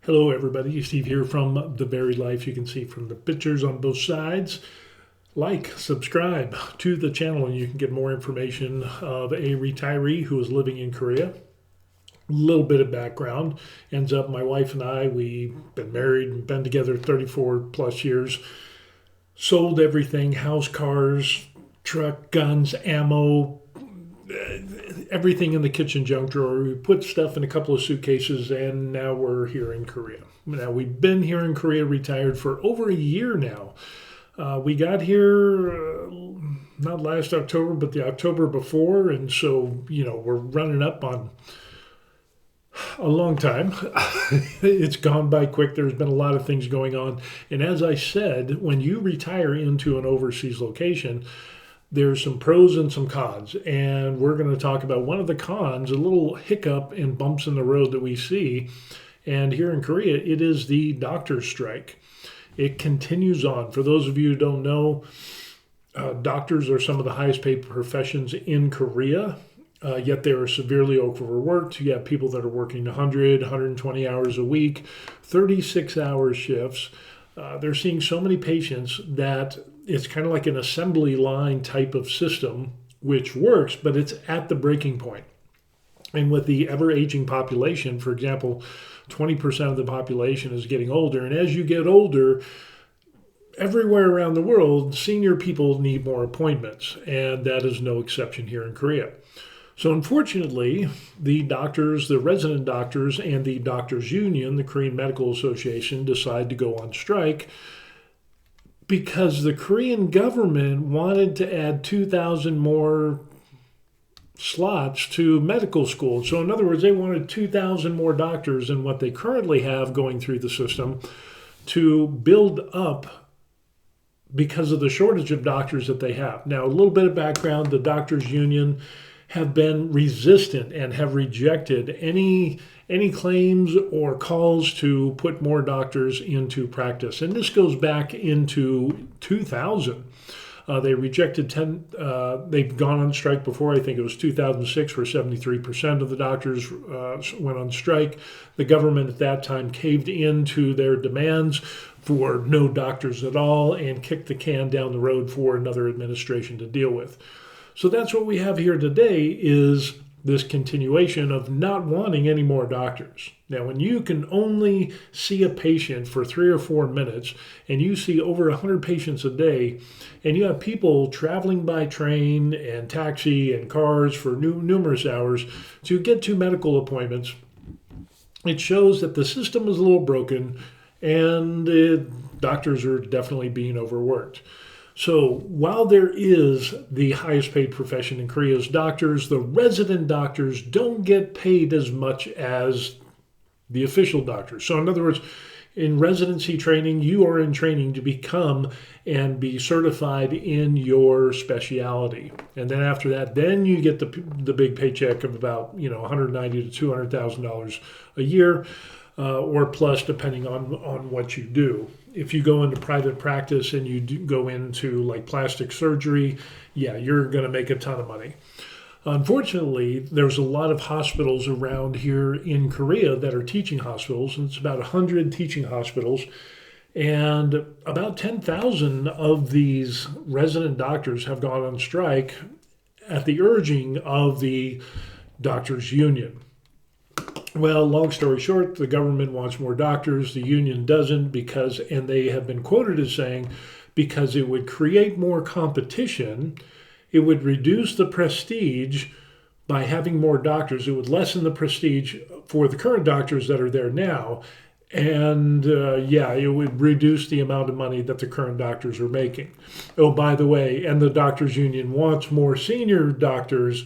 Hello, everybody. Steve here from The Varied Life. You can see from the pictures on both sides. Like, subscribe to the channel, and you can get more information of a retiree who is living in Korea. A little bit of background. Ends up, my wife and I, we've been married and been together 34 plus years. Sold everything: house, cars, truck, guns, ammo, everything in the kitchen junk drawer. We put stuff in a couple of suitcases, and now we're here in Korea. Now, we've been here in Korea, retired for over a year now. We got here not last October, but the October before, and so, we're running up on a long time. It's gone by quick. There's been a lot of things going on. And as I said, when you retire into an overseas location, there's some pros and some cons, and we're going to talk about one of the cons, a little hiccup and bumps in the road that we see. And here in Korea, it is the doctor's strike. It continues on. For those of you who don't know, doctors are some of the highest paid professions in Korea, yet they are severely overworked. You have people that are working 100, 120 hours a week, 36-hour shifts. They're seeing so many patients that it's kind of like an assembly line type of system, which works, but it's at the breaking point. And with the ever aging population, for example, 20% of the population is getting older. And as you get older, everywhere around the world, senior people need more appointments. And that is no exception here in Korea. So unfortunately, the doctors, the resident doctors, and the doctors union, the Korean Medical Association, decide to go on strike because the Korean government wanted to add 2,000 more slots to medical school. So in other words, they wanted 2,000 more doctors than what they currently have going through the system to build up because of the shortage of doctors that they have. Now, a little bit of background: the doctors union have been resistant and have rejected any claims or calls to put more doctors into practice. And this goes back into 2000. They rejected they've gone on strike before. I think it was 2006 where 73% of the doctors went on strike. The government at that time caved into their demands for no doctors at all and kicked the can down the road for another administration to deal with. So that's what we have here today, is this continuation of not wanting any more doctors. Now, when you can only see a patient for 3 or 4 minutes, and you see over 100 patients a day, and you have people traveling by train and taxi and cars for numerous hours to get to medical appointments, it shows that the system is a little broken, and doctors are definitely being overworked. So while there is the highest paid profession in Korea is doctors, the resident doctors don't get paid as much as the official doctors. So in other words, in residency training, you are in training to become and be certified in your specialty. And then after that, then you get the big paycheck of about $190,000 to $200,000 a year. Or plus, depending on what you do. If you go into private practice and you go into like plastic surgery, yeah, you're going to make a ton of money. Unfortunately, there's a lot of hospitals around here in Korea that are teaching hospitals, and it's about 100 teaching hospitals. And about 10,000 of these resident doctors have gone on strike at the urging of the doctors' union. Well, long story short, the government wants more doctors, the union doesn't, and they have been quoted as saying, because it would create more competition, it would reduce the prestige by having more doctors, it would lessen the prestige for the current doctors that are there now, and it would reduce the amount of money that the current doctors are making. Oh, by the way, and the doctors union wants more senior doctors,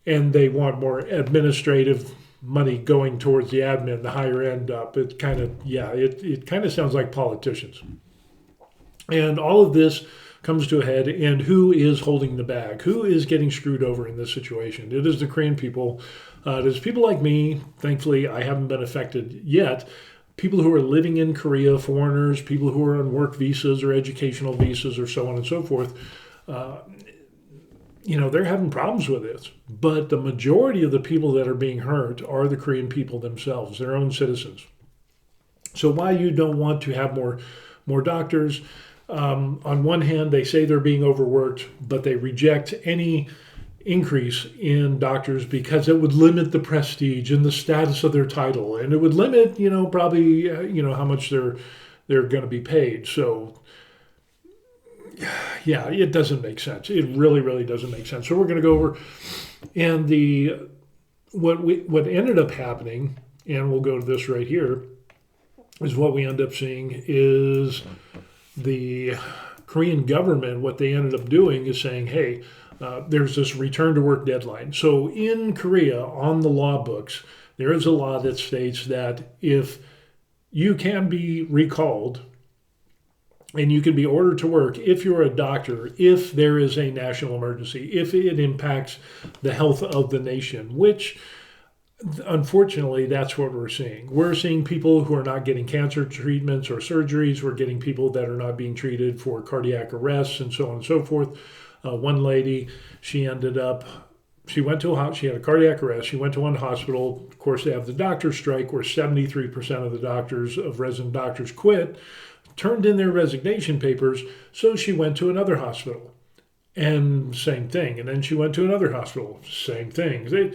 and they want more administrative money going towards the admin, the higher end up. It kind of sounds like politicians. And all of this comes to a head, and who is holding the bag? Who is getting screwed over in this situation? It is the Korean people. It is people like me. Thankfully, I haven't been affected yet. People who are living in Korea, foreigners, people who are on work visas or educational visas or so on and so forth. They're having problems with this. But the majority of the people that are being hurt are the Korean people themselves, their own citizens. So why you don't want to have more doctors? On one hand, they say they're being overworked, but they reject any increase in doctors because it would limit the prestige and the status of their title, and it would limit, probably, how much they're going to be paid. So, yeah, it doesn't make sense. It really, really doesn't make sense. So we're going to go over, and what ended up happening, and we'll go to this right here, is what we end up seeing is the Korean government. What they ended up doing is saying, hey, there's this return to work deadline. So in Korea, on the law books, there is a law that states that if you can be recalled and you can be ordered to work if you're a doctor, if there is a national emergency, if it impacts the health of the nation, which unfortunately, that's what we're seeing. We're seeing people who are not getting cancer treatments or surgeries. We're getting people that are not being treated for cardiac arrests and so on and so forth. One lady, she had a cardiac arrest. She went to one hospital. Of course, they have the doctor strike where 73% of the resident doctors quit, turned in their resignation papers. So she went to another hospital and same thing. And then she went to another hospital, same thing.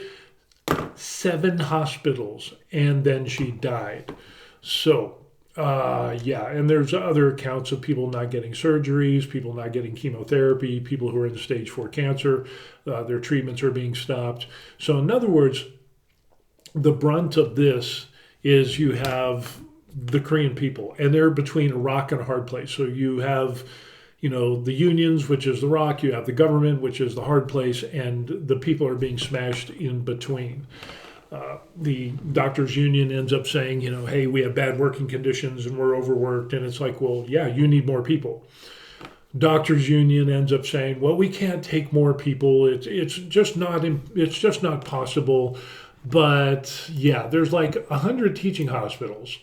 7 hospitals, and then she died. So, and there's other accounts of people not getting surgeries, people not getting chemotherapy, people who are in stage 4 cancer, their treatments are being stopped. So, in other words, the brunt of this is you have the Korean people, and they're between a rock and a hard place. So you have the unions, which is the rock, you have the government, which is the hard place, and the people are being smashed in between. The doctors union ends up saying, hey, we have bad working conditions and we're overworked. And it's like, well, yeah, you need more people. Doctors union ends up saying, well, we can't take more people. It's just not possible. But yeah, there's like 100 teaching hospitals.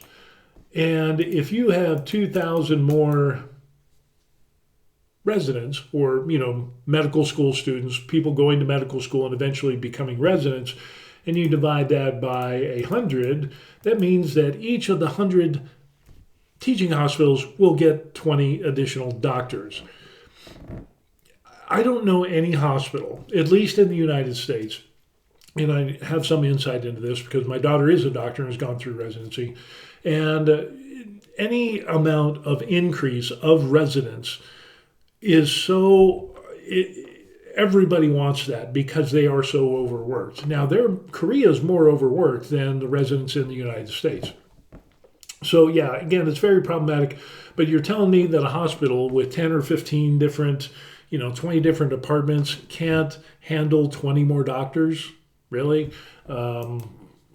And if you have 2,000 more residents or, medical school students, people going to medical school and eventually becoming residents, and you divide that by 100, that means that each of the 100 teaching hospitals will get 20 additional doctors. I don't know any hospital, at least in the United States, and I have some insight into this because my daughter is a doctor and has gone through residency, and any amount of increase of residents is everybody wants that because they are so overworked. Now, Korea is more overworked than the residents in the United States. So yeah, again, it's very problematic. But you're telling me that a hospital with 10 or 15 different, 20 different departments can't handle 20 more doctors? Really?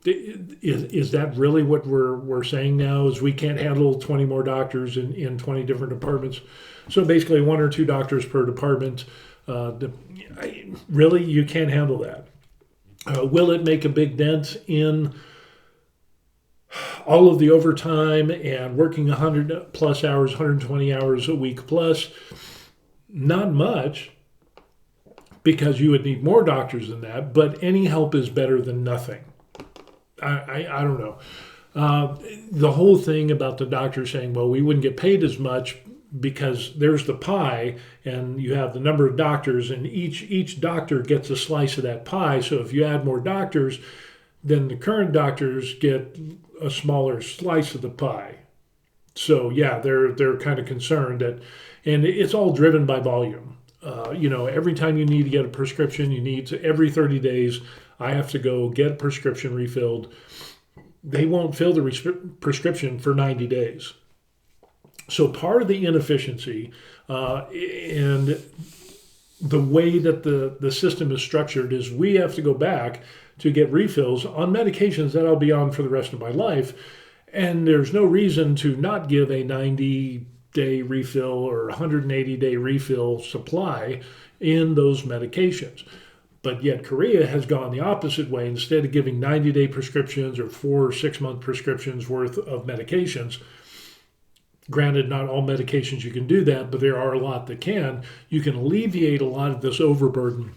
Is that really what we're saying now? Is we can't handle 20 more doctors in 20 different departments? So basically 1 or 2 doctors per department. Really, you can't handle that. Will it make a big dent in all of the overtime and working 100 plus hours, 120 hours a week plus? Not much, because you would need more doctors than that, but any help is better than nothing. I don't know. The whole thing about the doctor saying, well, we wouldn't get paid as much because there's the pie and you have the number of doctors and each doctor gets a slice of that pie. So if you add more doctors, then the current doctors get a smaller slice of the pie. So yeah, they're kind of concerned that, and it's all driven by volume. Every time you need to get a prescription, every 30 days, I have to go get a prescription refilled. They won't fill the prescription for 90 days. So part of the inefficiency and the way that the system is structured is we have to go back to get refills on medications that I'll be on for the rest of my life. And there's no reason to not give a 90-day refill or 180-day refill supply in those medications. But yet Korea has gone the opposite way. Instead of giving 90-day prescriptions or 4 or 6 month prescriptions worth of medications, granted, not all medications you can do that, but there are a lot that can. You can alleviate a lot of this overburden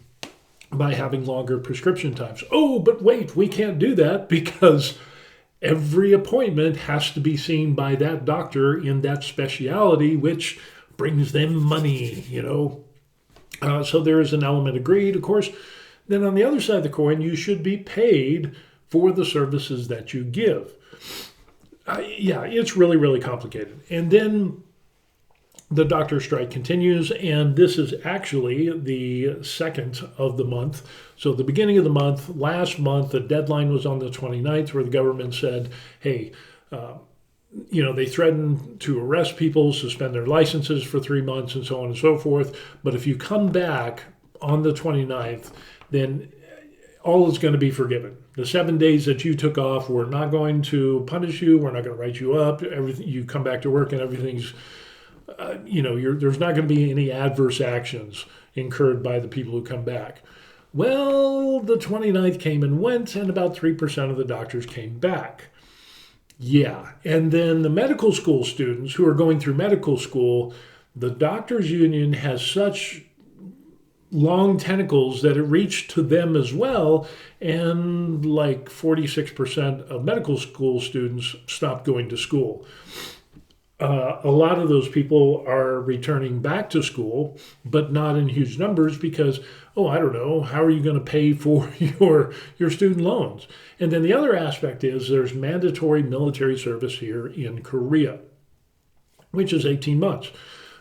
by having longer prescription times. Oh, but wait, we can't do that because every appointment has to be seen by that doctor in that specialty, which brings them money. So there is an element of greed, of course. Then on the other side of the coin, you should be paid for the services that you give. Yeah, it's really, really complicated. And then the doctor strike continues, and this is actually the second of the month. So the beginning of the month, last month, the deadline was on the 29th, where the government said, hey, they threatened to arrest people, suspend their licenses for 3 months, and so on and so forth. But if you come back on the 29th, then all is going to be forgiven. The 7 days that you took off, we're not going to punish you. We're not going to write you up. Everything, you come back to work and everything's, there's not going to be any adverse actions incurred by the people who come back. Well, the 29th came and went, and about 3% of the doctors came back. Yeah, and then the medical school students who are going through medical school, the doctors union has such long tentacles that it reached to them as well, and like 46% of medical school students stopped going to school. A lot of those people are returning back to school, but not in huge numbers because, I don't know, how are you going to pay for your student loans? And then the other aspect is there's mandatory military service here in Korea, which is 18 months.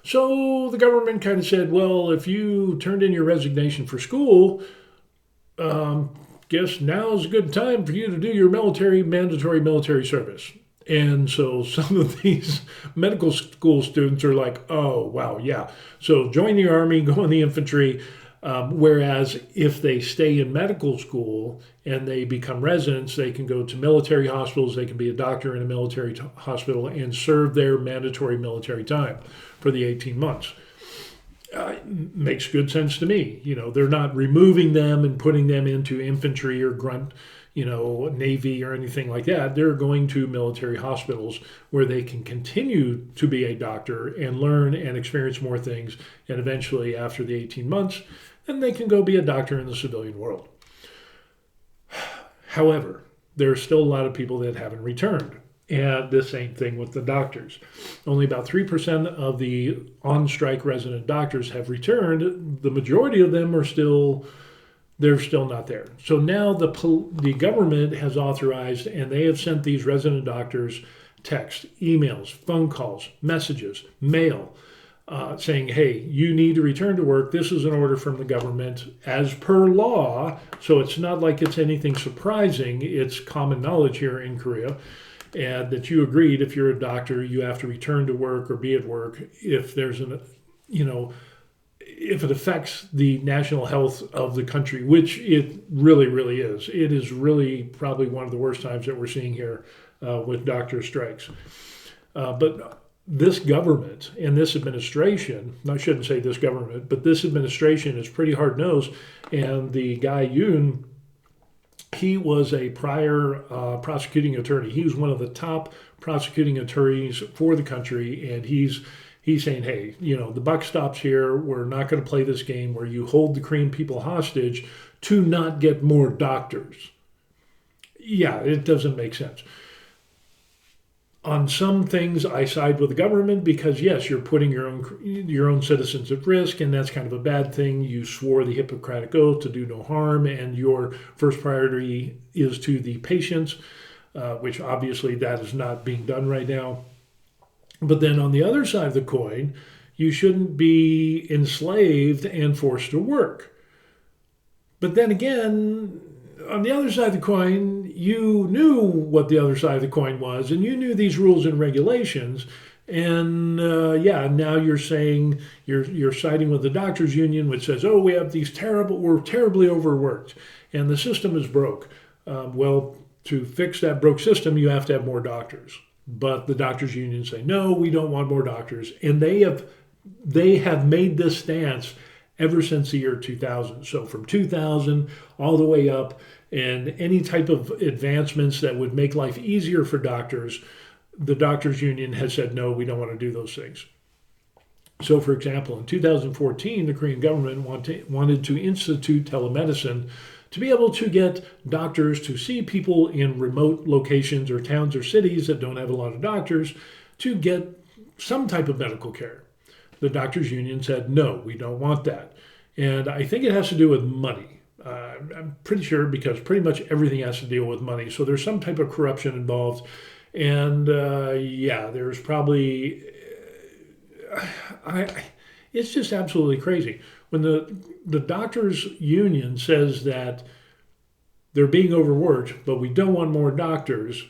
So the government kind of said, well, if you turned in your resignation for school, guess now's a good time for you to do your mandatory military service. And so some of these medical school students are like, oh, wow, yeah. So join the army, go in the infantry. Whereas if they stay in medical school and they become residents, they can go to military hospitals, they can be a doctor in a military hospital and serve their mandatory military time for the 18 months. Makes good sense to me. They're not removing them and putting them into infantry or grunt, Navy or anything like that. They're going to military hospitals where they can continue to be a doctor and learn and experience more things. And eventually, after the 18 months, then they can go be a doctor in the civilian world. However, there are still a lot of people that haven't returned. And the same thing with the doctors. Only about 3% of the on-strike resident doctors have returned. The majority of them they're still not there. So now the government has authorized, and they have sent these resident doctors text, emails, phone calls, messages, mail, saying, hey, you need to return to work. This is an order from the government as per law. So it's not like it's anything surprising. It's common knowledge here in Korea. And that you agreed if you're a doctor, you have to return to work or be at work if there's if it affects the national health of the country, which it really, really is. It is really probably one of the worst times that we're seeing here with doctor strikes. But this government and this administration, I shouldn't say this government, but this administration is pretty hard-nosed. And the guy Yoon, he was a prior prosecuting attorney. He was one of the top prosecuting attorneys for the country, and he's saying, hey, the buck stops here. We're not going to play this game where you hold the Korean people hostage to not get more doctors. Yeah, it doesn't make sense. On some things, I side with the government because, yes, you're putting your own citizens at risk, and that's kind of a bad thing. You swore the Hippocratic Oath to do no harm, and your first priority is to the patients, which obviously that is not being done right now. But then on the other side of the coin, you shouldn't be enslaved and forced to work. But then again, on the other side of the coin, you knew what the other side of the coin was, and you knew these rules and regulations. And now you're saying you're siding with the doctors union, which says, oh, we're terribly overworked, and the system is broke. Well, to fix that broke system, you have to have more doctors. But the doctors union say, no, we don't want more doctors. And they have made this stance ever since the year 2000. So from 2000 all the way up, and any type of advancements that would make life easier for doctors, the doctors union has said, no, we don't want to do those things. So, for example, in 2014, the Korean government wanted to institute telemedicine to be able to get doctors to see people in remote locations or towns or cities that don't have a lot of doctors to get some type of medical care. The doctors union said, no, we don't want that. And I think it has to do with money. I'm pretty sure because pretty much everything has to deal with money. So there's some type of corruption involved. And there's probably, it's just absolutely crazy. When the doctors union says that they're being overworked, but we don't want more doctors,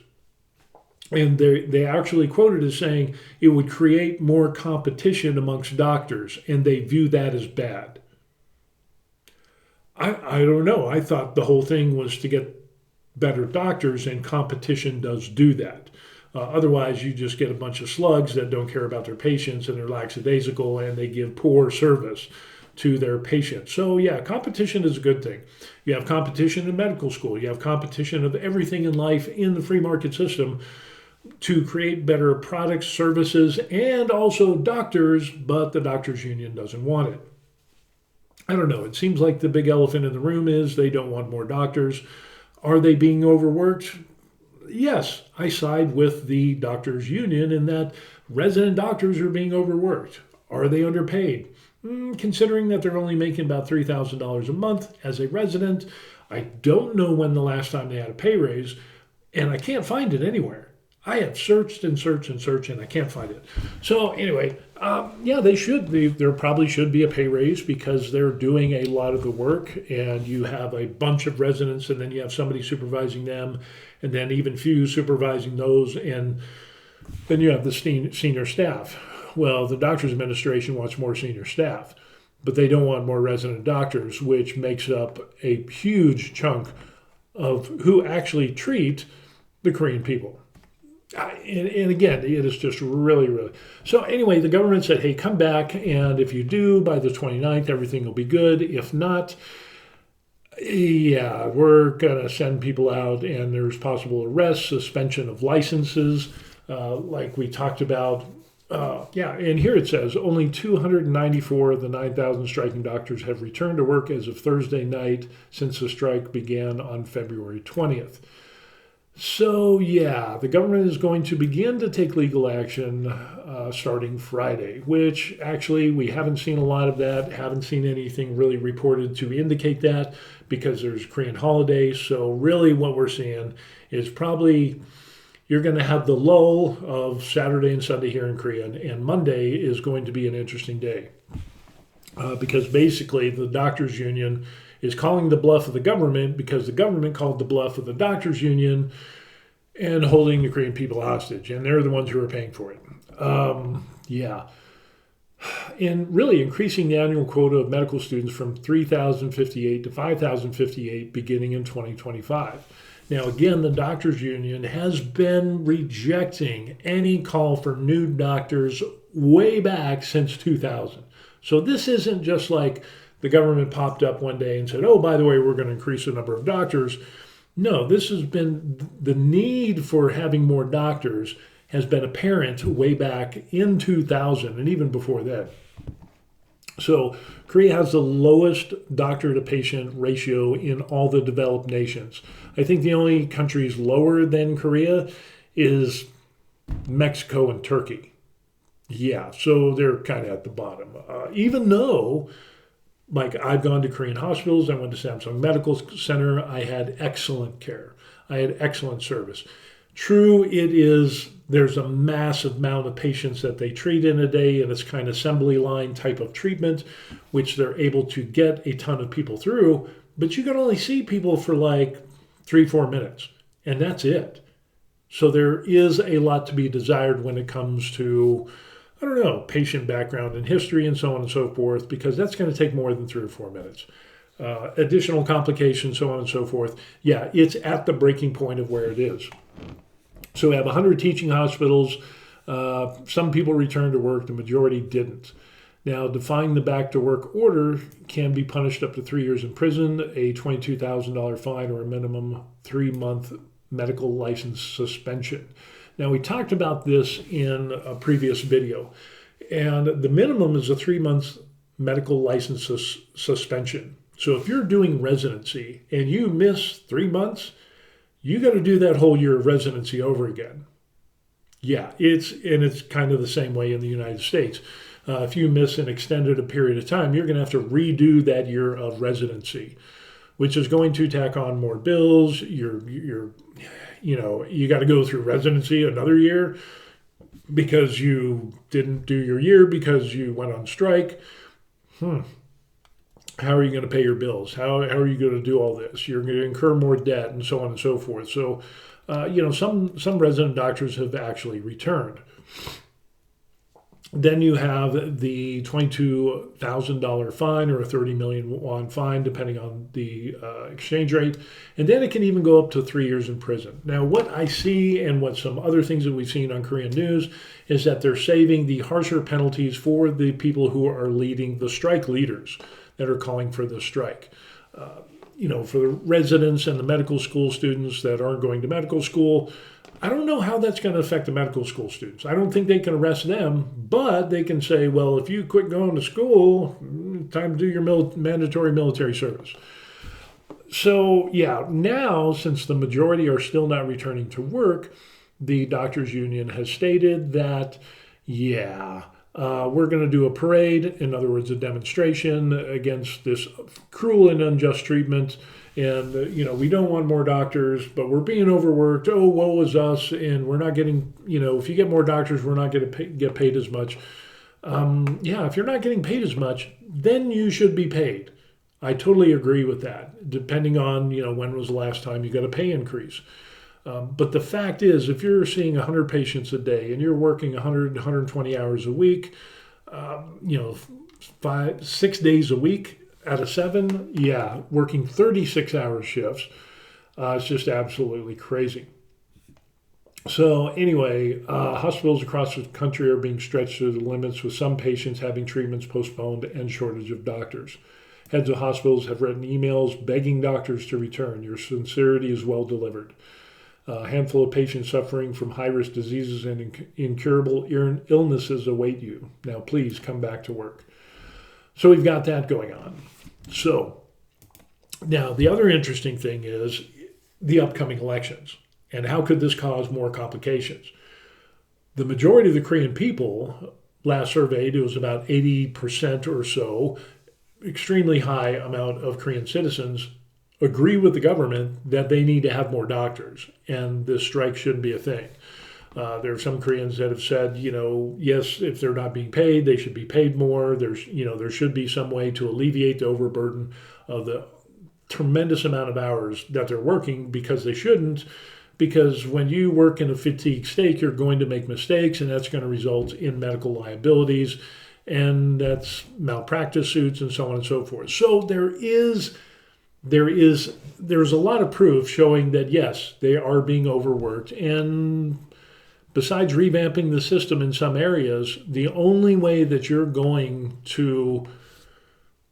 and they actually quoted as saying it would create more competition amongst doctors, and they view that as bad. I don't know. I thought the whole thing was to get better doctors, and competition does do that. Otherwise, you just get a bunch of slugs that don't care about their patients, and they're lackadaisical, and they give poor service to their patients. So yeah, competition is a good thing. You have competition in medical school. You have competition of everything in life in the free market system to create better products, services, and also doctors, but the doctors union doesn't want it. I don't know. It seems like the big elephant in the room is they don't want more doctors. Are they being overworked? Yes, I side with the doctors union in that resident doctors are being overworked. Are they underpaid? Considering that they're only making about $3,000 a month as a resident, I don't know when the last time they had a pay raise, and I can't find it anywhere. I have searched and searched and searched, and I can't find it. So anyway, they should. There probably should be a pay raise because they're doing a lot of the work, and you have a bunch of residents, and then you have somebody supervising them, and then even few supervising those, and then you have the senior staff. Well, the doctor's administration wants more senior staff, but they don't want more resident doctors, which makes up a huge chunk of who actually treat the Korean people. And again, it is just really, really. So anyway, the government said, hey, come back, and if you do, by the 29th, everything will be good. If not, we're going to send people out, and there's possible arrests, suspension of licenses, like we talked about. And here it says only 294 of the 9,000 striking doctors have returned to work as of Thursday night since the strike began on February 20th. So, the government is going to begin to take legal action starting Friday, which actually we haven't seen a lot of that, haven't seen anything really reported to indicate that because there's Korean holidays. So really what we're seeing is probably you're going to have the lull of Saturday and Sunday here in Korea, and Monday is going to be an interesting day because basically the doctors union is calling the bluff of the government because the government called the bluff of the doctors union and holding the Korean people hostage, and they're the ones who are paying for it. And really increasing the annual quota of medical students from 3,058 to 5,058 beginning in 2025. Now, again, the doctors union has been rejecting any call for new doctors way back since 2000. So this isn't just like the government popped up one day and said, oh, by the way, we're going to increase the number of doctors. No, this has been the need for having more doctors has been apparent way back in 2000 and even before that. So Korea has the lowest doctor to patient ratio in all the developed nations. I think the only countries lower than Korea is Mexico and Turkey. So they're kind of at the bottom. Even though, like, I've gone to Korean hospitals, I went to Samsung Medical Center, I had excellent care. I had excellent service. True, there's a massive amount of patients that they treat in a day, and it's kind of assembly line type of treatment, which they're able to get a ton of people through, but you can only see people for like 3-4 minutes, and that's it. So there is a lot to be desired when it comes to, patient background and history and so on and so forth, because that's going to take more than 3 or 4 minutes. Additional complications, so on and so forth. It's at the breaking point of where it is. So we have 100 teaching hospitals. Some people returned to work. The majority didn't. Now, defying the back to work order can be punished up to 3 years in prison, a $22,000 fine, or a minimum 3-month medical license suspension. Now, we talked about this in a previous video, and the minimum is a 3-month medical license suspension So if you're doing residency and you miss 3 months, you got to do that whole year of residency over again. Yeah, it's kind of the same way in the United States. If you miss an extended period of time, you're going to have to redo that year of residency, which is going to tack on more bills. You got to go through residency another year because you didn't do your year because you went on strike. How are you going to pay your bills? How are you going to do all this? You're going to incur more debt and so on and so forth. So, some resident doctors have actually returned. Then you have the $22,000 fine or a 30 million won fine, depending on the exchange rate. And then it can even go up to 3 years in prison. Now, what I see and what some other things that we've seen on Korean news is that they're saving the harsher penalties for the people who are leading the strike leaders that are calling for the strike. For the residents and the medical school students that aren't going to medical school, I don't know how that's going to affect the medical school students. I don't think they can arrest them, but they can say, well, if you quit going to school, time to do your mandatory military service. So, now, since the majority are still not returning to work, the doctors union has stated that, we're going to do a parade, in other words, a demonstration against this cruel and unjust treatment. And, we don't want more doctors, but we're being overworked. Oh, woe is us. And we're not getting, if you get more doctors, we're not going to get paid as much. If you're not getting paid as much, then you should be paid. I totally agree with that, depending on, when was the last time you got a pay increase. But the fact is, if you're seeing 100 patients a day and you're working 100, 120 hours a week, 6 days a week out of 7, working 36-hour shifts, it's just absolutely crazy. So anyway, hospitals across the country are being stretched to the limits, with some patients having treatments postponed and shortage of doctors. Heads of hospitals have written emails begging doctors to return. Your sincerity is well delivered. A handful of patients suffering from high-risk diseases and incurable illnesses await you. Now, please come back to work. So we've got that going on. So now the other interesting thing is the upcoming elections. And how could this cause more complications? The majority of the Korean people, last surveyed, it was about 80% or so, extremely high amount of Korean citizens agree with the government that they need to have more doctors and this strike shouldn't be a thing. There are some Koreans that have said, yes, if they're not being paid, they should be paid more. There should be some way to alleviate the overburden of the tremendous amount of hours that they're working, because they shouldn't. Because when you work in a fatigue state, you're going to make mistakes, and that's going to result in medical liabilities, and that's malpractice suits and so on and so forth. So there's a lot of proof showing that, yes, they are being overworked. And besides revamping the system in some areas, the only way that you're going to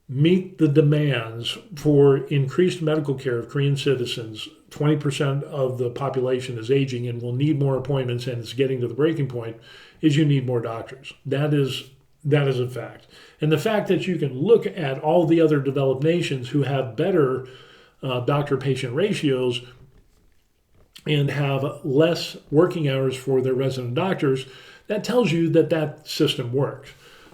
meet the demands for increased medical care of Korean citizens, 20% of the population is aging and will need more appointments, and it's getting to the breaking point, is you need more doctors. That is a fact. And the fact that you can look at all the other developed nations who have better doctor-patient ratios and have less working hours for their resident doctors, that tells you that system works.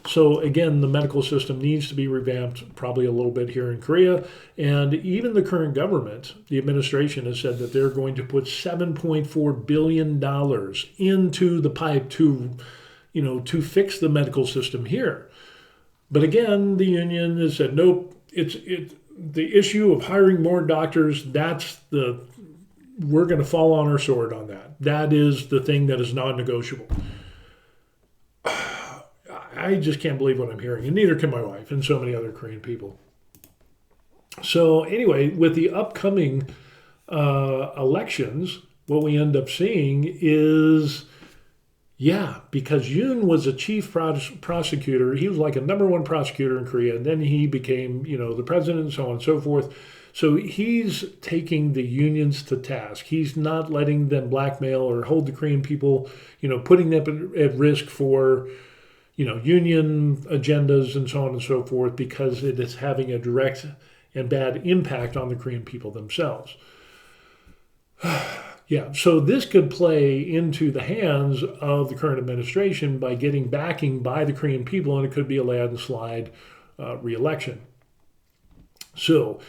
So again, the medical system needs to be revamped probably a little bit here in Korea. And even the current government, the administration, has said that they're going to put $7.4 billion into the pipe to fix the medical system here. But again, the union has said, nope, the issue of hiring more doctors, we're going to fall on our sword on that. That is the thing that is non-negotiable. I just can't believe what I'm hearing, and neither can my wife and so many other Korean people. So anyway, with the upcoming elections, what we end up seeing is, because Yoon was a chief prosecutor, he was like a number one prosecutor in Korea, and then he became, the president and so on and so forth. So he's taking the unions to task. He's not letting them blackmail or hold the Korean people, putting them at risk for union agendas and so on and so forth, because it is having a direct and bad impact on the Korean people themselves. Yeah, so this could play into the hands of the current administration by getting backing by the Korean people, and it could be a landslide re-election. So,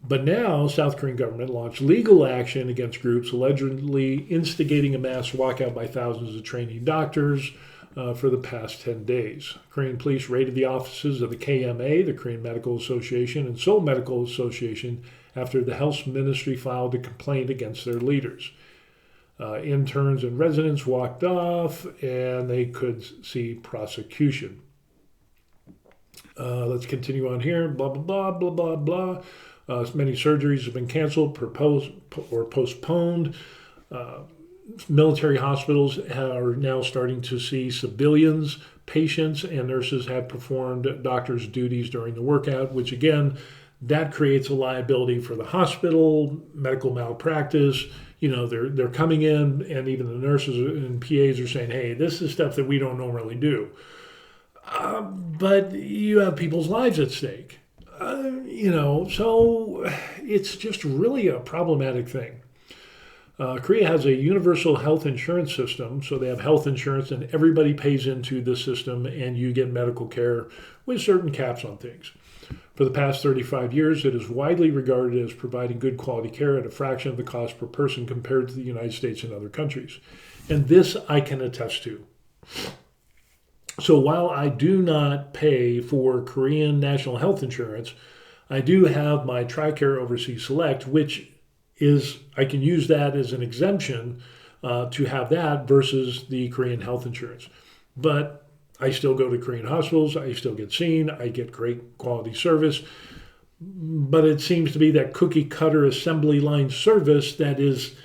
but now South Korean government launched legal action against groups allegedly instigating a mass walkout by thousands of trainee doctors for the past 10 days. Korean police raided the offices of the KMA, the Korean Medical Association, and Seoul Medical Association after the health ministry filed a complaint against their leaders. Interns and residents walked off, and they could see prosecution. Let's continue on here. Blah, blah, blah, blah, blah, blah. Many surgeries have been canceled, proposed, or postponed. Military hospitals are now starting to see civilians, patients, and nurses have performed doctors' duties during the workout, which again, that creates a liability for the hospital, medical malpractice. You know, they're coming in, and even the nurses and PAs are saying, hey, this is stuff that we don't normally do. But you have people's lives at stake. So it's just really a problematic thing. Korea has a universal health insurance system, so they have health insurance and everybody pays into the system and you get medical care with certain caps on things. For the past 35 years, it is widely regarded as providing good quality care at a fraction of the cost per person compared to the United States and other countries. And this I can attest to. So while I do not pay for Korean national health insurance, I do have my TRICARE Overseas Select, which is, I can use that as an exemption to have that versus the Korean health insurance. But I still go to Korean hospitals, I still get seen, I get great quality service. But it seems to be that cookie cutter assembly line service it is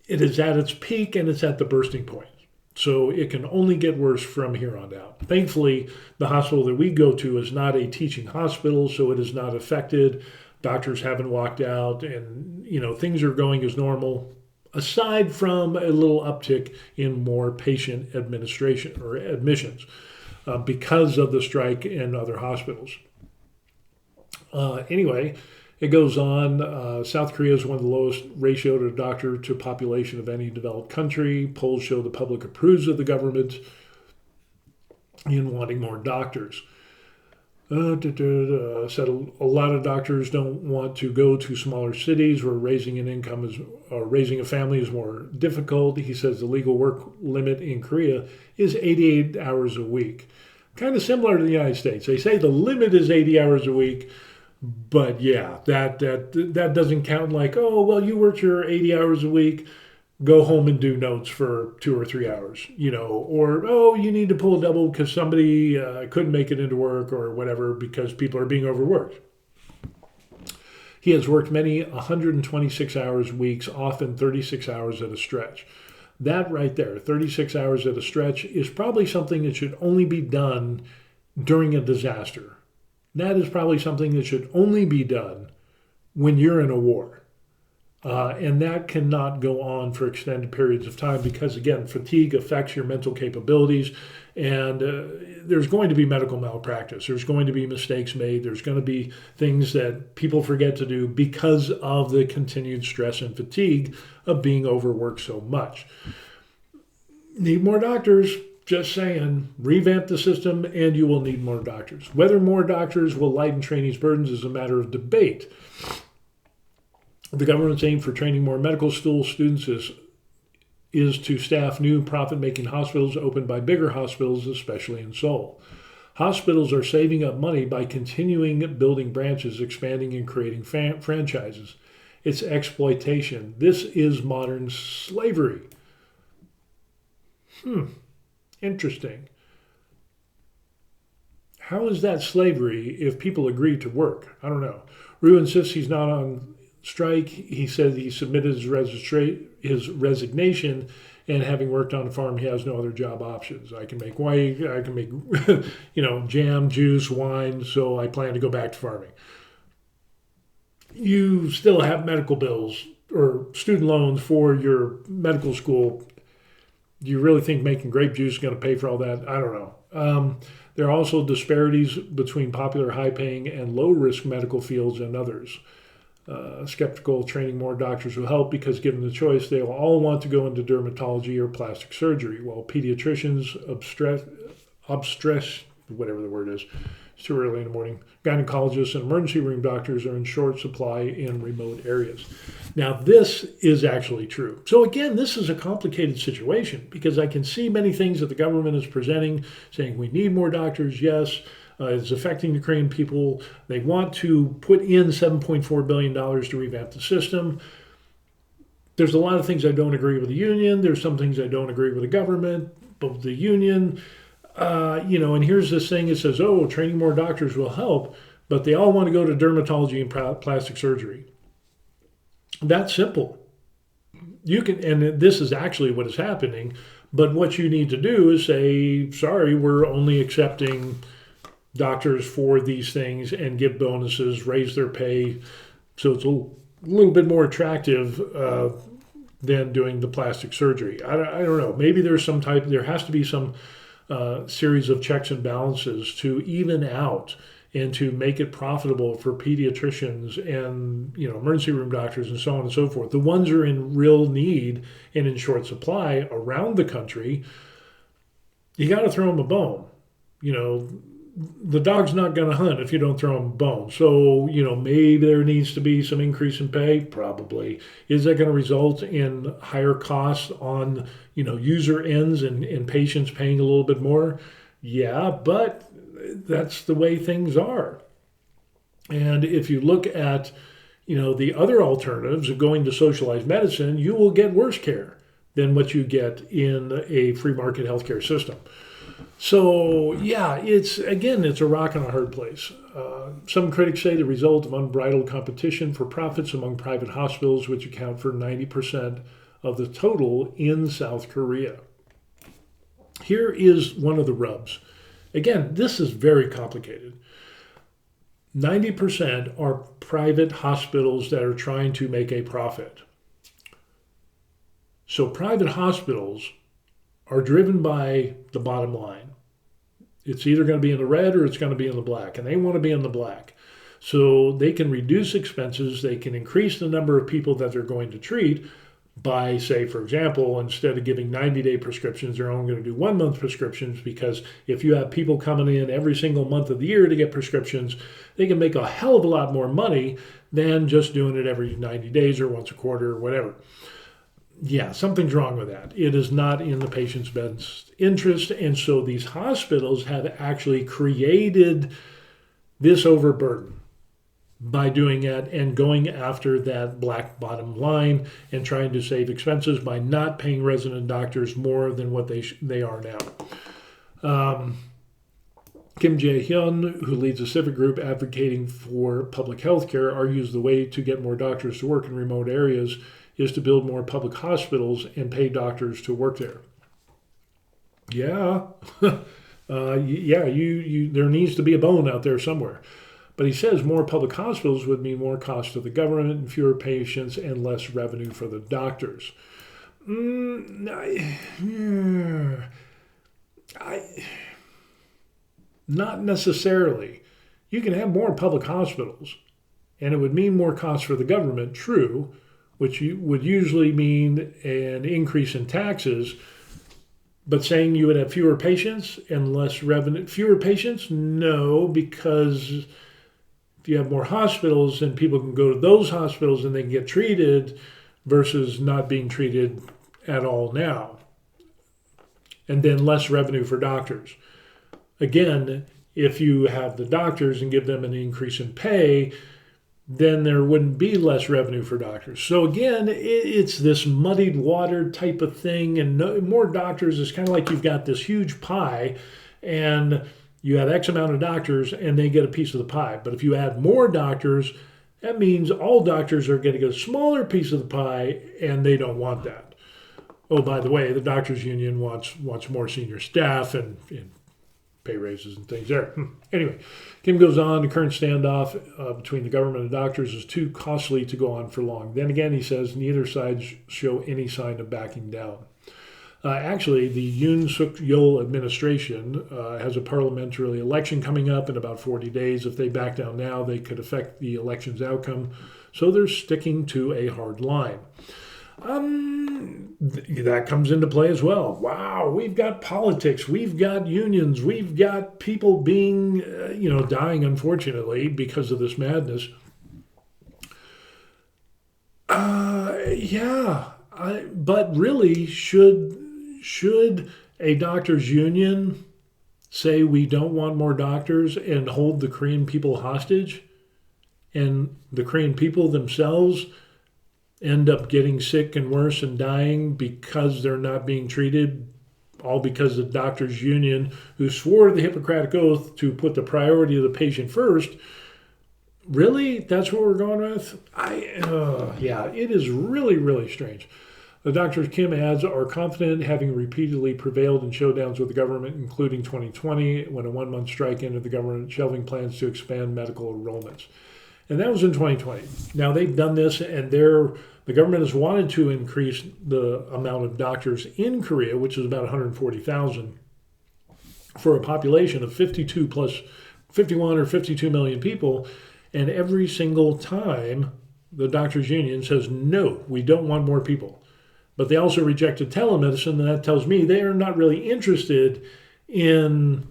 at its peak and it's at the bursting point. So it can only get worse from here on out. Thankfully, the hospital that we go to is not a teaching hospital, so it is not affected. Doctors haven't walked out, and things are going as normal, aside from a little uptick in more patient administration or admissions because of the strike in other hospitals. Anyway, it goes on. South Korea is one of the lowest ratio to doctor to population of any developed country. Polls show the public approves of the government in wanting more doctors. Said a lot of doctors don't want to go to smaller cities where raising a family is more difficult. He says the legal work limit in Korea is 88 hours a week. Kind of similar to the United States. They say the limit is 80 hours a week. But yeah, that doesn't count like, oh, well, you worked your 80 hours a week, go home and do notes for 2 or 3 hours, or, oh, you need to pull a double because somebody couldn't make it into work or whatever because people are being overworked. He has worked many 126 hours weeks, often 36 hours at a stretch. That right there, 36 hours at a stretch, is probably something that should only be done during a disaster. That is probably something that should only be done when you're in a war. And that cannot go on for extended periods of time because, again, fatigue affects your mental capabilities. And there's going to be medical malpractice. There's going to be mistakes made. There's going to be things that people forget to do because of the continued stress and fatigue of being overworked so much. Need more doctors. Just saying, revamp the system and you will need more doctors. Whether more doctors will lighten trainees' burdens is a matter of debate. The government's aim for training more medical school students is to staff new profit-making hospitals opened by bigger hospitals, especially in Seoul. Hospitals are saving up money by continuing building branches, expanding and creating franchises. It's exploitation. This is modern slavery. Interesting. How is that slavery if people agree to work? I don't know. Ryu insists he's not on strike. He said he submitted his resignation, and having worked on a farm, he has no other job options. I can make wine, I can make jam, juice, wine, so I plan to go back to farming. You still have medical bills or student loans for your medical school. Do you really think making grape juice is going to pay for all that? I don't know. There are also disparities between popular high-paying and low-risk medical fields and others. Skeptical training more doctors will help because given the choice, they will all want to go into dermatology or plastic surgery, while pediatricians, whatever the word is, it's too early in the morning, gynecologists and emergency room doctors are in short supply in remote areas. Now, this is actually true. So again, this is a complicated situation because I can see many things that the government is presenting, saying we need more doctors, yes. It's affecting the Korean people. They want to put in $7.4 billion to revamp the system. There's a lot of things I don't agree with the union. There's some things I don't agree with the government, but the union, and here's this thing that says, oh, training more doctors will help, but they all want to go to dermatology and plastic surgery. That's simple. You can, and this is actually what is happening, but what you need to do is say, sorry, we're only accepting doctors for these things and give bonuses, raise their pay, so it's a little bit more attractive than doing the plastic surgery. I don't know. Maybe there has to be some series of checks and balances to even out and to make it profitable for pediatricians and emergency room doctors and so on and so forth. The ones who are in real need and in short supply around the country, you got to throw them a bone. The dog's not going to hunt if you don't throw him a bone. So, maybe there needs to be some increase in pay. Probably. Is that going to result in higher costs on, user ends and patients paying a little bit more? Yeah, but that's the way things are. And if you look at, the other alternatives of going to socialized medicine, you will get worse care than what you get in a free market healthcare system. So, yeah, it's a rock and a hard place. Some critics say the result of unbridled competition for profits among private hospitals, which account for 90% of the total in South Korea. Here is one of the rubs. Again, this is very complicated. 90% are private hospitals that are trying to make a profit. So private hospitals are driven by the bottom line. It's either going to be in the red or it's going to be in the black, and they want to be in the black. So they can reduce expenses, they can increase the number of people that they're going to treat by, say, for example, instead of giving 90-day prescriptions, they're only going to do 1 month prescriptions, because if you have people coming in every single month of the year to get prescriptions, they can make a hell of a lot more money than just doing it every 90 days or once a quarter or whatever. Yeah, something's wrong with that. It is not in the patient's best interest. And so these hospitals have actually created this overburden by doing that and going after that black bottom line and trying to save expenses by not paying resident doctors more than what they are now. Kim Jae-hyun, who leads a civic group advocating for public health care, argues the way to get more doctors to work in remote areas is to build more public hospitals and pay doctors to work there. Yeah, there needs to be a bone out there somewhere. But he says more public hospitals would mean more cost to the government and fewer patients and less revenue for the doctors. Not necessarily. You can have more public hospitals, and it would mean more cost for the government, true, which would usually mean an increase in taxes. But saying you would have fewer patients and less revenue, fewer patients? No, because if you have more hospitals, then people can go to those hospitals and they can get treated versus not being treated at all now. And then less revenue for doctors. Again, if you have the doctors and give them an increase in pay, then there wouldn't be less revenue for doctors. So again, it's this muddied water type of thing, and more doctors is kind of like you've got this huge pie and you have X amount of doctors and they get a piece of the pie. But if you add more doctors, that means all doctors are going to get a smaller piece of the pie, and they don't want that. Oh, by the way, the doctors union wants more senior staff and pay raises and things there. Anyway, Kim goes on, the current standoff between the government and doctors is too costly to go on for long. Then again, he says neither side show any sign of backing down. Actually, the Yoon Suk Yeol administration has a parliamentary election coming up in about 40 days. If they back down now, they could affect the election's outcome. So they're sticking to a hard line. That comes into play as well. Wow, we've got politics, we've got unions, we've got people being, dying unfortunately because of this madness. But really, should a doctors' union say we don't want more doctors and hold the Korean people hostage, and the Korean people themselves end up getting sick and worse and dying because they're not being treated, all because the doctors' union, who swore the Hippocratic Oath to put the priority of the patient first? Really? That's what we're going with? It is really, really strange. The Dr. Kim adds, are confident, having repeatedly prevailed in showdowns with the government, including 2020, when a one-month strike ended the government shelving plans to expand medical enrollments. And that was in 2020. Now they've done this, and the government has wanted to increase the amount of doctors in Korea, which is about 140,000, for a population of 51 or 52 million people. And every single time, the doctors' union says, no, we don't want more people. But they also rejected telemedicine, and that tells me they are not really interested in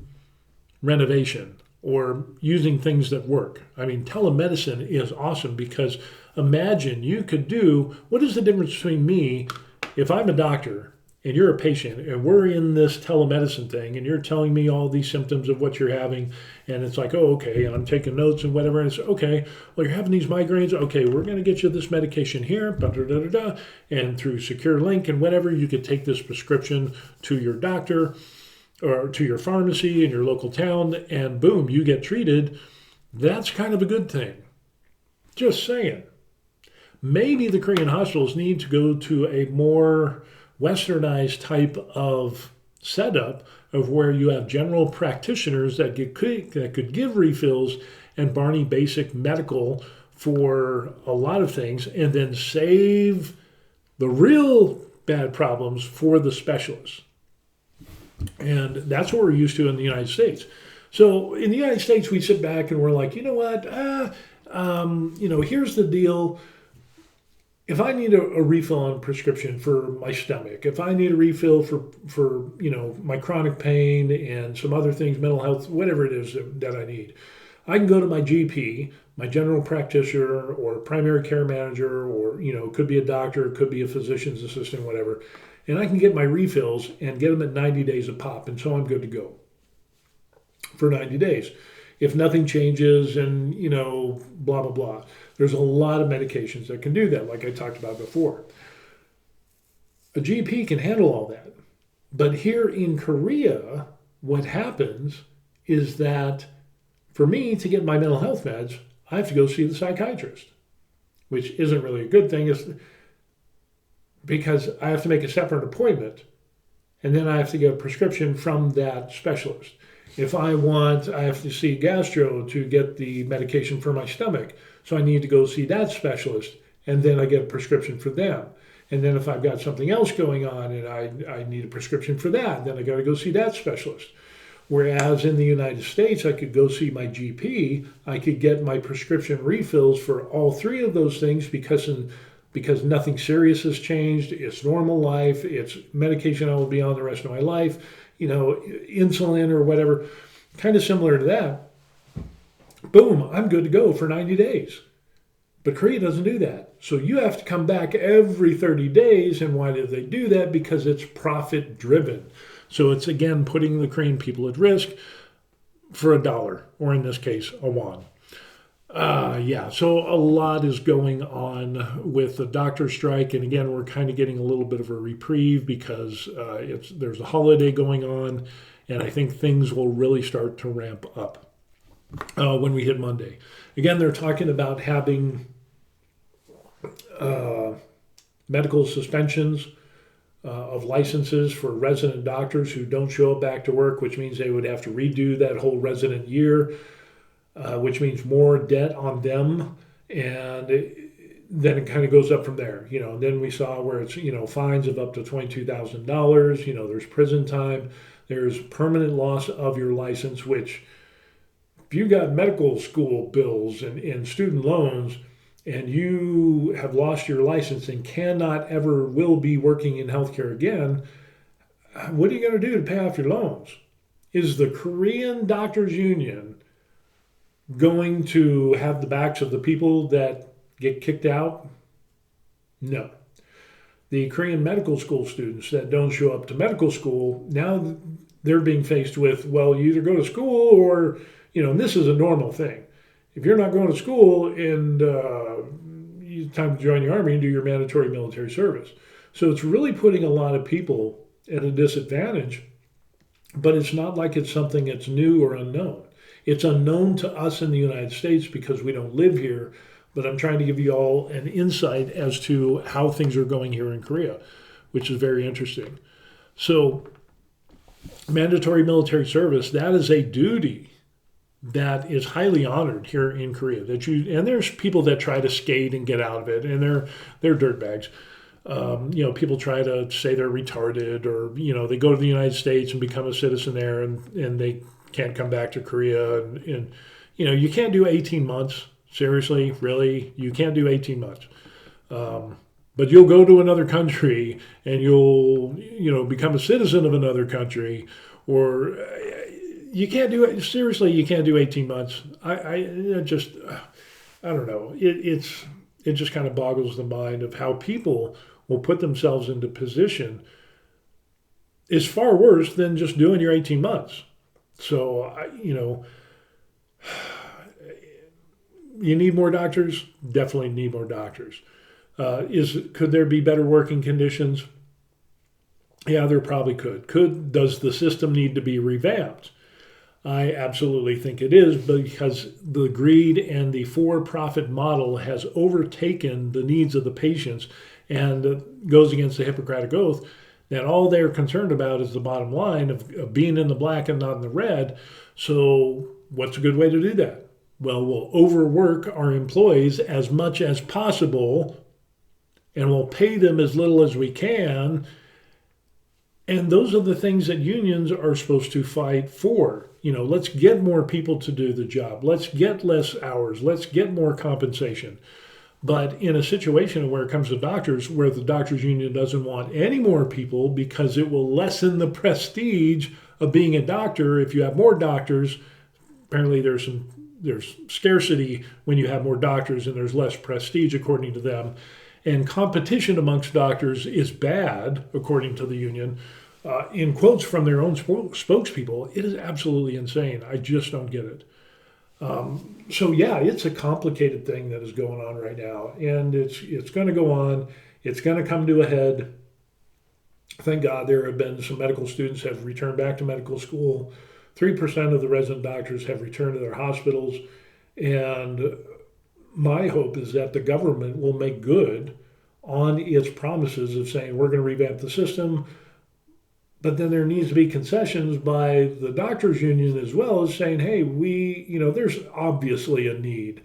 renovation or using things that work. I mean, telemedicine is awesome because imagine you could do, what is the difference between me, if I'm a doctor and you're a patient and we're in this telemedicine thing and you're telling me all these symptoms of what you're having, and it's like, oh, okay, I'm taking notes and whatever, and it's okay, well, you're having these migraines, okay, we're going to get you this medication here, and through Secure Link and whatever, you could take this prescription to your doctor or to your pharmacy in your local town, and boom, you get treated. That's kind of a good thing. Just saying. Maybe the Korean hospitals need to go to a more westernized type of setup of where you have general practitioners that could give refills and Barney Basic Medical for a lot of things, and then save the real bad problems for the specialists. And that's what we're used to in the United States. So in the United States, we sit back and we're like, you know what? Here's the deal. If I need a refill on a prescription for my stomach, if I need a refill for my chronic pain and some other things, mental health, whatever it is that I need, I can go to my GP, my general practitioner, or primary care manager, or it could be a doctor, it could be a physician's assistant, whatever, and I can get my refills and get them at 90 days a pop, and so I'm good to go for 90 days. If nothing changes and, blah, blah, blah. There's a lot of medications that can do that, like I talked about before. A GP can handle all that. But here in Korea, what happens is that for me to get my mental health meds, I have to go see the psychiatrist, which isn't really a good thing, because I have to make a separate appointment, and then I have to get a prescription from that specialist. If I have to see gastro to get the medication for my stomach. So I need to go see that specialist, and then I get a prescription for them. And then if I've got something else going on and I need a prescription for that, then I got to go see that specialist. Whereas in the United States, I could go see my GP. I could get my prescription refills for all three of those things because nothing serious has changed. It's normal life. It's medication I will be on the rest of my life. Insulin or whatever, kind of similar to that. Boom, I'm good to go for 90 days. But Korea doesn't do that. So you have to come back every 30 days. And why do they do that? Because it's profit driven. So it's, again, putting the Korean people at risk for $1, or in this case, a won. So a lot is going on with the doctor strike, and again, we're kind of getting a little bit of a reprieve because there's a holiday going on, and I think things will really start to ramp up when we hit Monday. Again, they're talking about having medical suspensions of licenses for resident doctors who don't show up back to work, which means they would have to redo that whole resident year. Which means more debt on them. And then it kind of goes up from there, and then we saw where it's, fines of up to $22,000, there's prison time, there's permanent loss of your license, which if you got medical school bills and student loans and you have lost your license and cannot ever will be working in healthcare again, what are you going to do to pay off your loans? Is the Korean Doctors Union going to have the backs of the people that get kicked out? No. The Korean medical school students that don't show up to medical school, now they're being faced with, well, you either go to school or, and this is a normal thing. If you're not going to school and it's time to join the Army and do your mandatory military service. So it's really putting a lot of people at a disadvantage, but it's not like it's something that's new or unknown. It's unknown to us in the United States because we don't live here, but I'm trying to give you all an insight as to how things are going here in Korea, which is very interesting. So mandatory military service, that is a duty that is highly honored here in Korea. And there's people that try to skate and get out of it, and they're dirtbags. People try to say they're retarded, or they go to the United States and become a citizen there, and they can't come back to Korea, and you can't do 18 months. Seriously, really, you can't do 18 months. But you'll go to another country and you'll become a citizen of another country, or you can't do it. Seriously, you can't do 18 months. I don't know. It just kind of boggles the mind of how people will put themselves into position is far worse than just doing your 18 months. So, you need more doctors? Definitely need more doctors. Could there be better working conditions? Yeah, there probably could. Does the system need to be revamped? I absolutely think it is, because the greed and the for-profit model has overtaken the needs of the patients and goes against the Hippocratic Oath that all they're concerned about is the bottom line of being in the black and not in the red. So what's a good way to do that? Well, we'll overwork our employees as much as possible, and we'll pay them as little as we can. And those are the things that unions are supposed to fight for. Let's get more people to do the job. Let's get less hours. Let's get more compensation. But in a situation where it comes to doctors, where the doctors union doesn't want any more people because it will lessen the prestige of being a doctor if you have more doctors. Apparently there's scarcity when you have more doctors, and there's less prestige according to them. And competition amongst doctors is bad, according to the union. In quotes from their own spokespeople, it is absolutely insane. I just don't get it. So yeah, it's a complicated thing that is going on right now, and it's going to go on. It's going to come to a head. Thank God there have been some medical students have returned back to medical school. 3% of the resident doctors have returned to their hospitals, and my hope is that the government will make good on its promises of saying we're going to revamp the system. But then there needs to be concessions by the doctors union as well, as saying, hey, there's obviously a need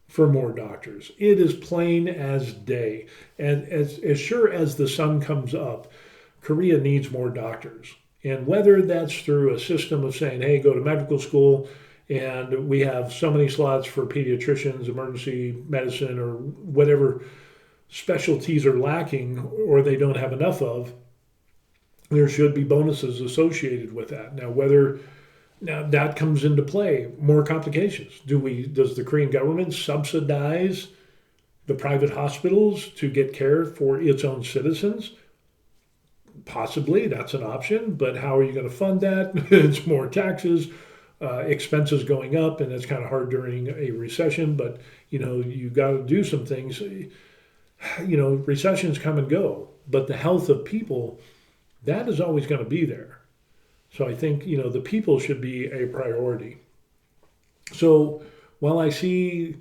for more doctors. It is plain as day. And as sure as the sun comes up, Korea needs more doctors. And whether that's through a system of saying, hey, go to medical school, and we have so many slots for pediatricians, emergency medicine, or whatever specialties are lacking or they don't have enough of, there should be bonuses associated with that. Now that comes into play, more complications. Does the Korean government subsidize the private hospitals to get care for its own citizens? Possibly, that's an option, but how are you going to fund that? It's more taxes, expenses going up, and it's kind of hard during a recession, but you got to do some things. Recessions come and go, but the health of people, that is always going to be there. So I think, the people should be a priority. So while I see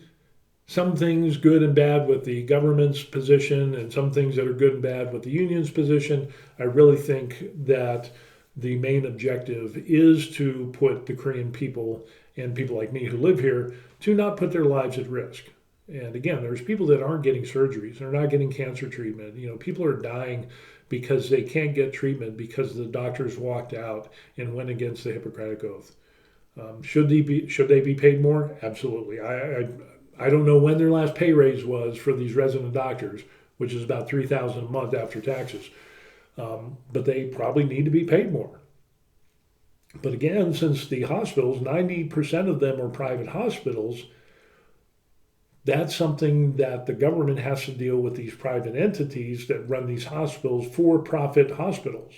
some things good and bad with the government's position and some things that are good and bad with the union's position, I really think that the main objective is to put the Korean people and people like me who live here to not put their lives at risk. And again, there's people that aren't getting surgeries, they're not getting cancer treatment. People are dying because they can't get treatment because the doctors walked out and went against the Hippocratic Oath. Should they be paid more? Absolutely. I don't know when their last pay raise was for these resident doctors, which is about $3,000 a month after taxes. But they probably need to be paid more. But again, since the hospitals, 90% of them are private hospitals, that's something that the government has to deal with, these private entities that run these hospitals, for-profit hospitals.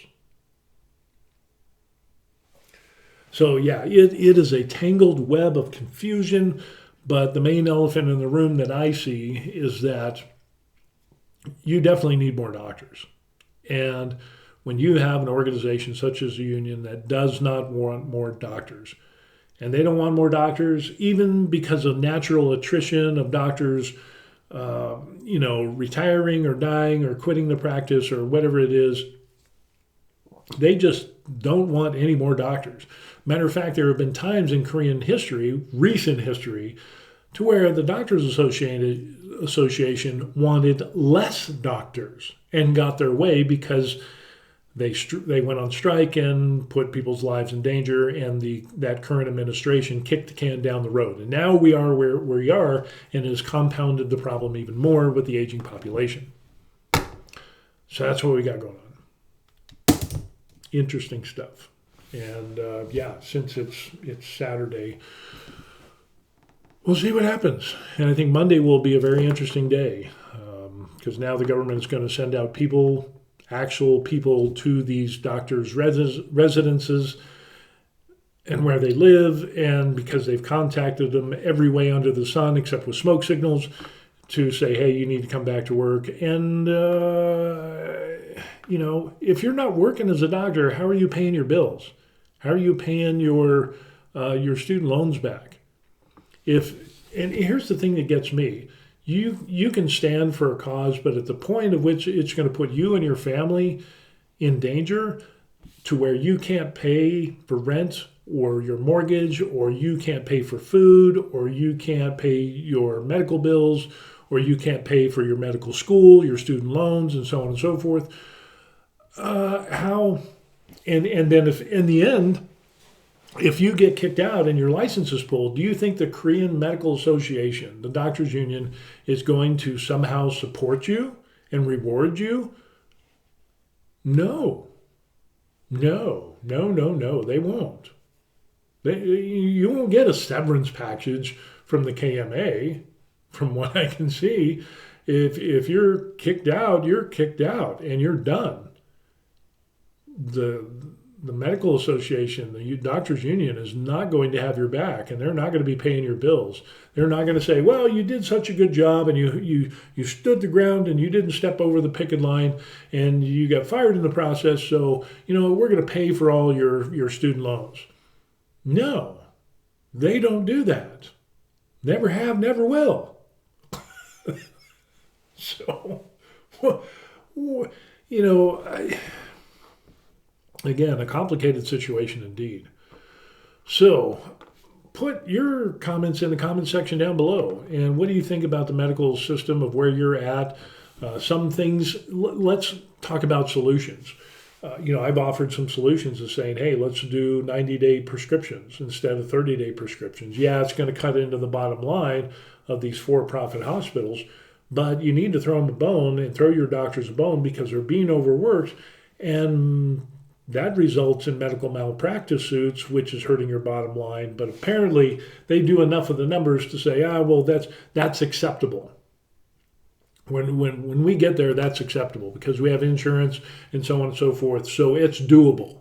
So yeah, it is a tangled web of confusion, but the main elephant in the room that I see is that you definitely need more doctors. And when you have an organization such as the union that does not want more doctors, and they don't want more doctors, even because of natural attrition of doctors, retiring or dying or quitting the practice or whatever it is, they just don't want any more doctors. Matter of fact, there have been times in Korean history, recent history, to where the Doctors Association wanted less doctors and got their way because they went on strike and put people's lives in danger, and that current administration kicked the can down the road. And now we are where we are, and it has compounded the problem even more with the aging population. So that's what we got going on. Interesting stuff. And since it's Saturday, we'll see what happens. And I think Monday will be a very interesting day because now the government is going to send out actual people to these doctors' residences and where they live, and because they've contacted them every way under the sun except with smoke signals to say, hey, you need to come back to work. And, if you're not working as a doctor, how are you paying your bills? How are you paying your student loans back? And here's the thing that gets me. You can stand for a cause, but at the point of which it's going to put you and your family in danger to where you can't pay for rent or your mortgage, or you can't pay for food, or you can't pay your medical bills, or you can't pay for your medical school, your student loans, and so on and so forth. How? And then if in the end, if you get kicked out and your license is pulled, do you think the Korean Medical Association, the doctors union, is going to somehow support you and reward you? No. They won't. You won't get a severance package from the KMA, from what I can see. If you're kicked out, you're kicked out and you're done. The medical association, the doctors union, is not going to have your back, and they're not going to be paying your bills. They're not going to say, well, you did such a good job and you stood the ground and you didn't step over the picket line and you got fired in the process, so we're going to pay for all your student loans. No, they don't do that. Never have, never will. So, again, a complicated situation indeed. So, put your comments in the comment section down below. And what do you think about the medical system, of where you're at? Some things, let's talk about solutions. I've offered some solutions of saying, hey, let's do 90-day prescriptions instead of 30-day prescriptions. Yeah, it's going to cut into the bottom line of these for-profit hospitals, but you need to throw them a bone and throw your doctors a bone because they're being overworked, and that results in medical malpractice suits, which is hurting your bottom line. But apparently they do enough of the numbers to say, well, that's acceptable. When we get there, that's acceptable because we have insurance and so on and so forth. So it's doable.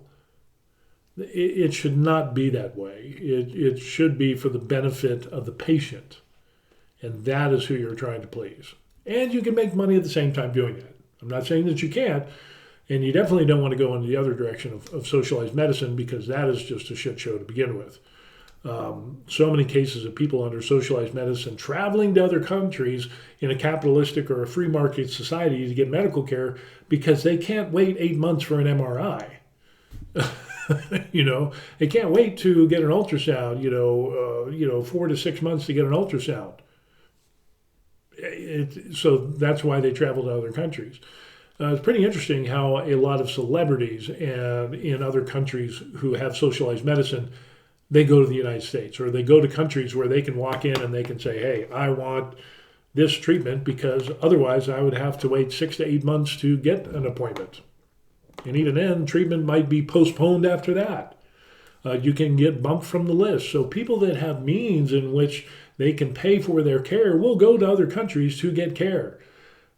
It should not be that way. It should be for the benefit of the patient. And that is who you're trying to please. And you can make money at the same time doing that. I'm not saying that you can't. And you definitely don't want to go in the other direction of socialized medicine, because that is just a shit show to begin with. So many cases of people under socialized medicine traveling to other countries in a capitalistic or a free market society to get medical care because they can't wait 8 months for an MRI. They can't wait to get an ultrasound, 4 to 6 months to get an ultrasound. So that's why they travel to other countries. It's pretty interesting how a lot of celebrities and in other countries who have socialized medicine, they go to the United States, or they go to countries where they can walk in and they can say, hey, I want this treatment because otherwise I would have to wait 6 to 8 months to get an appointment. And even then, treatment might be postponed after that. You can get bumped from the list. So people that have means in which they can pay for their care will go to other countries to get care,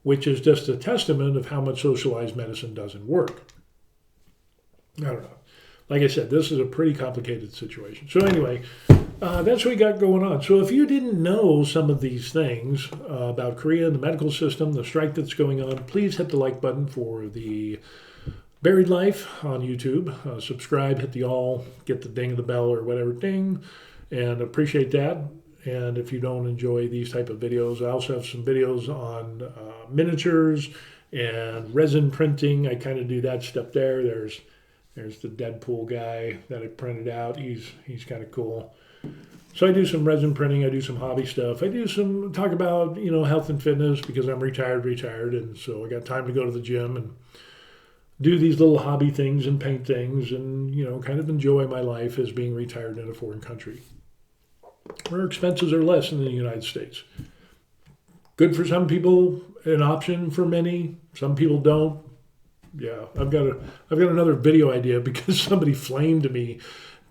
which is just a testament of how much socialized medicine doesn't work. I don't know. Like I said, this is a pretty complicated situation. So anyway, that's what we got going on. So if you didn't know some of these things about Korea and the medical system, the strike that's going on, please hit the like button for the Buried Life on YouTube. Subscribe, hit the all, get the ding of the bell or whatever ding, and appreciate that. And if you don't enjoy these type of videos, I also have some videos on miniatures and resin printing. I kind of do that stuff there. There's the Deadpool guy that I printed out. He's kind of cool. So I do some resin printing. I do some hobby stuff. I do some talk about health and fitness because I'm retired, and so I got time to go to the gym and do these little hobby things and paint things and kind of enjoy my life as being retired in a foreign country where expenses are less in the United States. Good for some people, an option for many. Some people don't. Yeah, I've got another video idea because somebody flamed me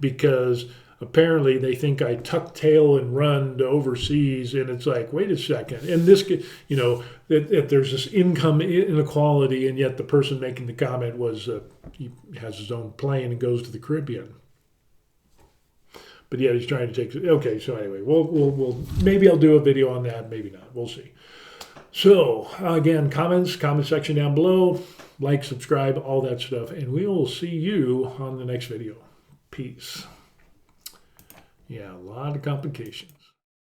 because apparently they think I tuck tail and run to overseas, and it's like, wait a second. And this, that there's this income inequality, and yet the person making the comment was he has his own plane and goes to the Caribbean. But yeah, he's trying to take. Okay, so anyway, we'll maybe I'll do a video on that, maybe not. We'll see. So again, comment section down below, like, subscribe, all that stuff, and we will see you on the next video. Peace. Yeah, a lot of complications.